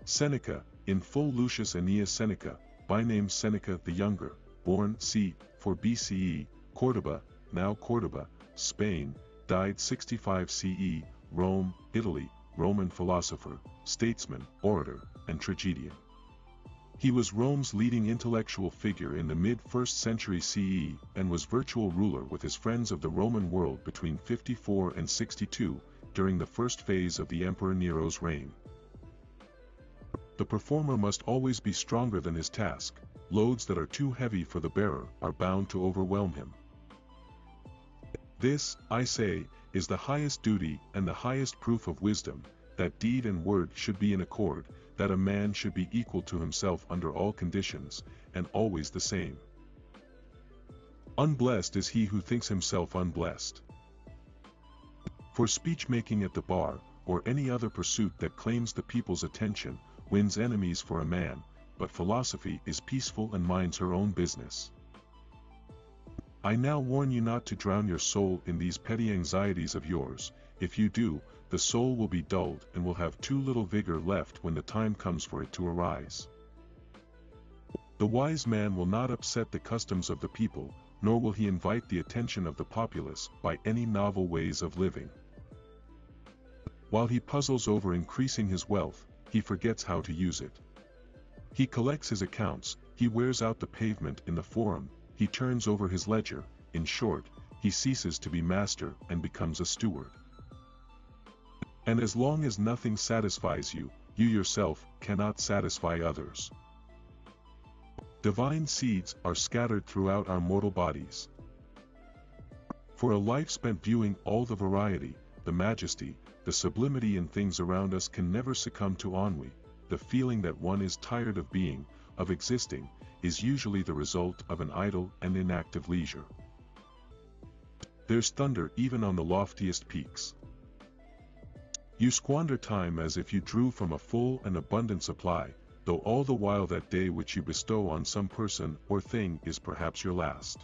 Seneca, in full. Lucius Annay Seneca, by name Seneca the Younger, born c. 4 BCE, Cordoba, now Cordoba, Spain, died 65 CE, Rome, Italy, Roman philosopher, statesman, orator, and tragedian. He was Rome's leading intellectual figure in the mid-1st century CE and was virtual ruler with his friends of the Roman world between 54 and 62, during the first phase of the Emperor Nero's reign. The performer must always be stronger than his task. Loads that are too heavy for the bearer are bound to overwhelm him. This, I say, is the highest duty and the highest proof of wisdom, that deed and word should be in accord, that a man should be equal to himself under all conditions, and always the same. Unblessed is he who thinks himself unblessed. For speech-making at the bar, or any other pursuit that claims the people's attention, wins enemies for a man, but philosophy is peaceful and minds her own business. I now warn you not to drown your soul in these petty anxieties of yours. If you do, the soul will be dulled and will have too little vigor left when the time comes for it to arise. The wise man will not upset the customs of the people, nor will he invite the attention of the populace by any novel ways of living. While he puzzles over increasing his wealth, he forgets how to use it. He collects his accounts, he wears out the pavement in the forum, he turns over his ledger. In short, he ceases to be master and becomes a steward. And as long as nothing satisfies you, you yourself cannot satisfy others. Divine seeds are scattered throughout our mortal bodies. For a life spent viewing all the variety, the majesty, the sublimity in things around us can never succumb to ennui. The feeling that one is tired of being, of existing, is usually the result of an idle and inactive leisure. There's thunder even on the loftiest peaks. You squander time as if you drew from a full and abundant supply, though all the while that day which you bestow on some person or thing is perhaps your last.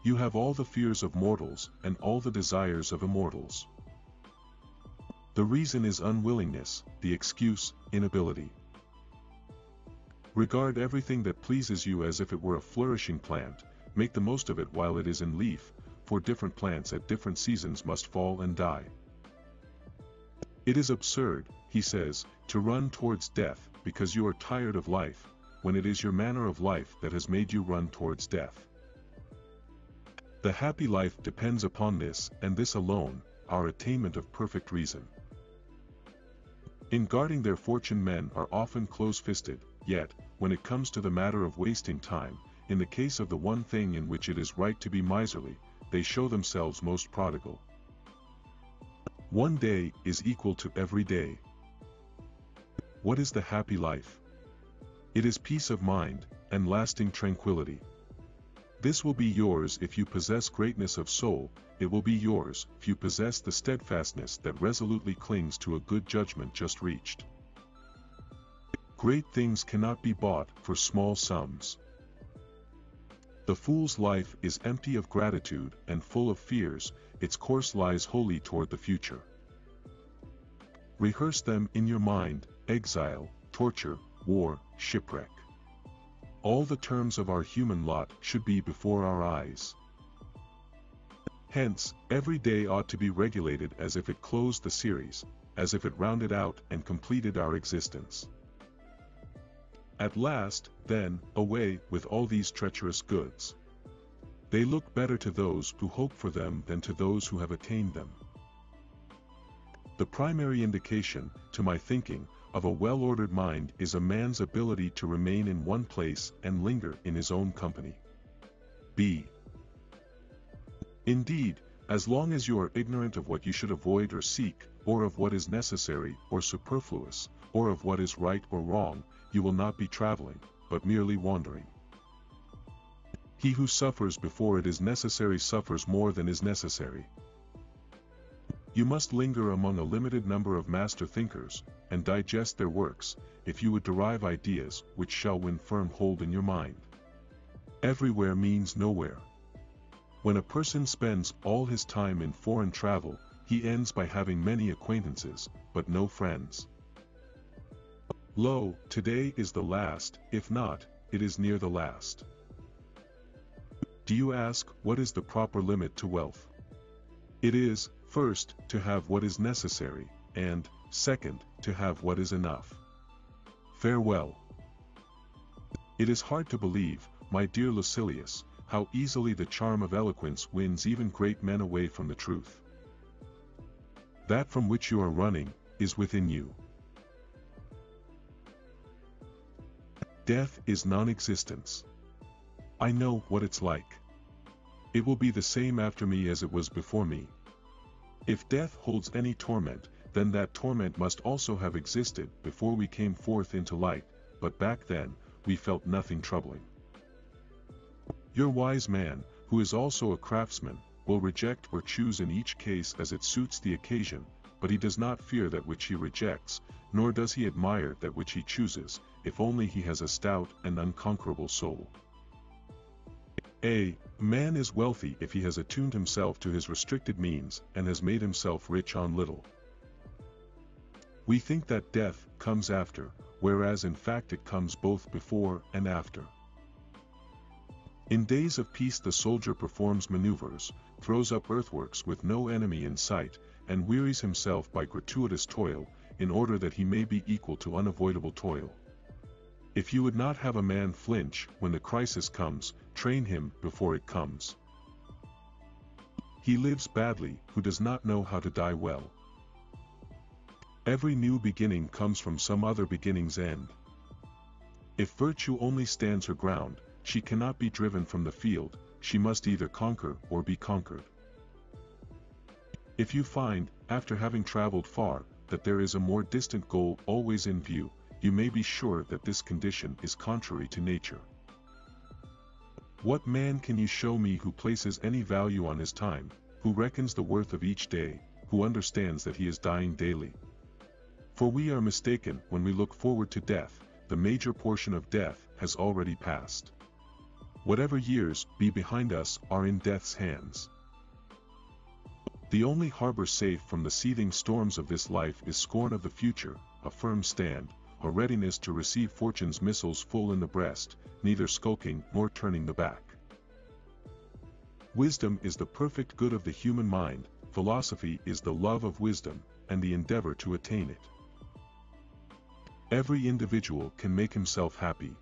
You have all the fears of mortals and all the desires of immortals. The reason is unwillingness, the excuse, inability. Regard everything that pleases you as if it were a flourishing plant, make the most of it while it is in leaf, for different plants at different seasons must fall and die. It is absurd, he says, to run towards death because you are tired of life, when it is your manner of life that has made you run towards death. The happy life depends upon this, and this alone, our attainment of perfect reason. In guarding their fortune men are often close-fisted, yet, when it comes to the matter of wasting time, in the case of the one thing in which it is right to be miserly, they show themselves most prodigal. One day is equal to every day. What is the happy life? It is peace of mind, and lasting tranquility. This will be yours if you possess greatness of soul, it will be yours if you possess the steadfastness that resolutely clings to a good judgment just reached. Great things cannot be bought for small sums. The fool's life is empty of gratitude and full of fears, its course lies wholly toward the future. Rehearse them in your mind: exile, torture, war, shipwreck. All the terms of our human lot should be before our eyes. Hence, every day ought to be regulated as if it closed the series, as if it rounded out and completed our existence. At last, then, away with all these treacherous goods. They look better to those who hope for them than to those who have attained them. The primary indication, to my thinking, of a well-ordered mind is a man's ability to remain in one place and linger in his own company. b. Indeed, as long as you are ignorant of what you should avoid or seek, or of what is necessary or superfluous, or of what is right or wrong, you will not be traveling, but merely wandering. He who suffers before it is necessary suffers more than is necessary. You must linger among a limited number of master thinkers, and digest their works, if you would derive ideas which shall win firm hold in your mind. Everywhere means nowhere. When a person spends all his time in foreign travel, he ends by having many acquaintances, but no friends. Lo, today is the last, if not, it is near the last. Do you ask, what is the proper limit to wealth? It is, first, to have what is necessary, and, second, to have what is enough. Farewell. It is hard to believe, my dear Lucilius, how easily the charm of eloquence wins even great men away from the truth. That from which you are running, is within you. Death is non-existence. I know what it's like. It will be the same after me as it was before me. If death holds any torment, then that torment must also have existed before we came forth into light, but back then, we felt nothing troubling. Your wise man, who is also a craftsman, will reject or choose in each case as it suits the occasion, but he does not fear that which he rejects, nor does he admire that which he chooses, if only he has a stout and unconquerable soul. A man is wealthy if he has attuned himself to his restricted means and has made himself rich on little. We think that death comes after, whereas in fact it comes both before and after. In days of peace the soldier performs maneuvers, throws up earthworks with no enemy in sight, and wearies himself by gratuitous toil, in order that he may be equal to unavoidable toil. If you would not have a man flinch when the crisis comes, train him before it comes. He lives badly who does not know how to die well. Every new beginning comes from some other beginning's end. If virtue only stands her ground, she cannot be driven from the field, she must either conquer or be conquered. If you find, after having traveled far, that there is a more distant goal always in view, you may be sure that this condition is contrary to nature. What man can you show me who places any value on his time, who reckons the worth of each day, who understands that he is dying daily? For we are mistaken when we look forward to death, the major portion of death has already passed. Whatever years be behind us are in death's hands. The only harbor safe from the seething storms of this life is scorn of the future, a firm stand, a readiness to receive fortune's missiles full in the breast, neither skulking nor turning the back. Wisdom is the perfect good of the human mind, philosophy is the love of wisdom, and the endeavor to attain it. Every individual can make himself happy.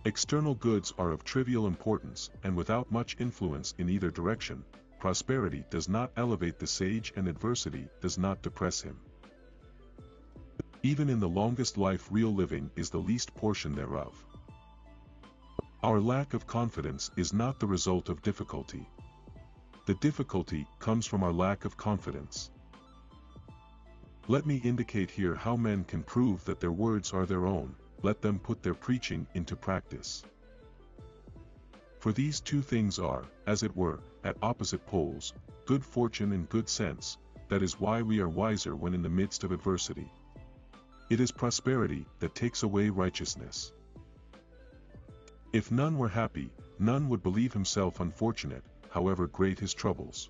External goods are of trivial importance, and without much influence in either direction. Prosperity does not elevate the sage and adversity does not depress him. Even in the longest life real living is the least portion thereof. Our lack of confidence is not the result of difficulty. The difficulty comes from our lack of confidence. Let me indicate here how men can prove that their words are their own, let them put their preaching into practice. For these two things are, as it were, at opposite poles, good fortune and good sense, that is why we are wiser when in the midst of adversity. It is prosperity that takes away righteousness. If none were happy, none would believe himself unfortunate, however great his troubles.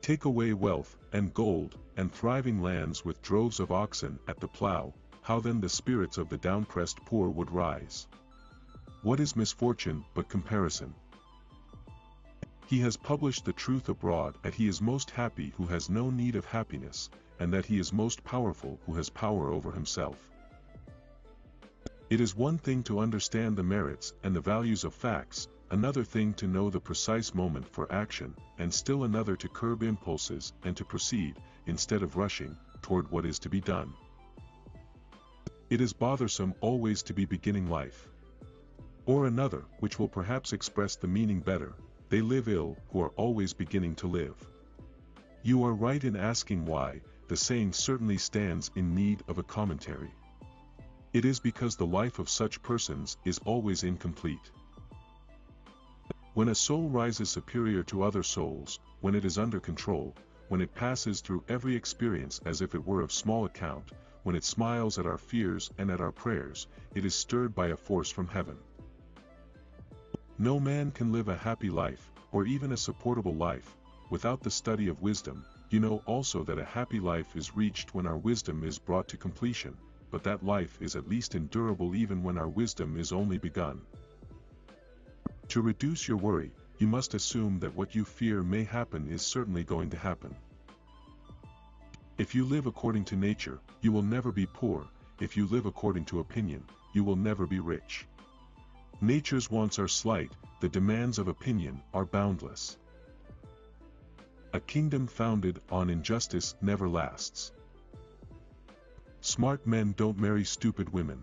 Take away wealth, and gold, and thriving lands with droves of oxen at the plough, how then the spirits of the down-pressed poor would rise? What is misfortune but comparison? He has published the truth abroad that he is most happy who has no need of happiness, and that he is most powerful who has power over himself. It is one thing to understand the merits and the values of facts, another thing to know the precise moment for action, and still another to curb impulses and to proceed, instead of rushing, toward what is to be done. It is bothersome always to be beginning life. Or another, which will perhaps express the meaning better, they live ill who are always beginning to live. You are right in asking why, the saying certainly stands in need of a commentary. It is because the life of such persons is always incomplete. When a soul rises superior to other souls, when it is under control, when it passes through every experience as if it were of small account, when it smiles at our fears and at our prayers, it is stirred by a force from heaven. No man can live a happy life, or even a supportable life, without the study of wisdom. You know also that a happy life is reached when our wisdom is brought to completion, but that life is at least endurable even when our wisdom is only begun. To reduce your worry, you must assume that what you fear may happen is certainly going to happen. If you live according to nature, you will never be poor. If you live according to opinion, you will never be rich. Nature's wants are slight, the demands of opinion are boundless. A kingdom founded on injustice never lasts. Smart men don't marry stupid women.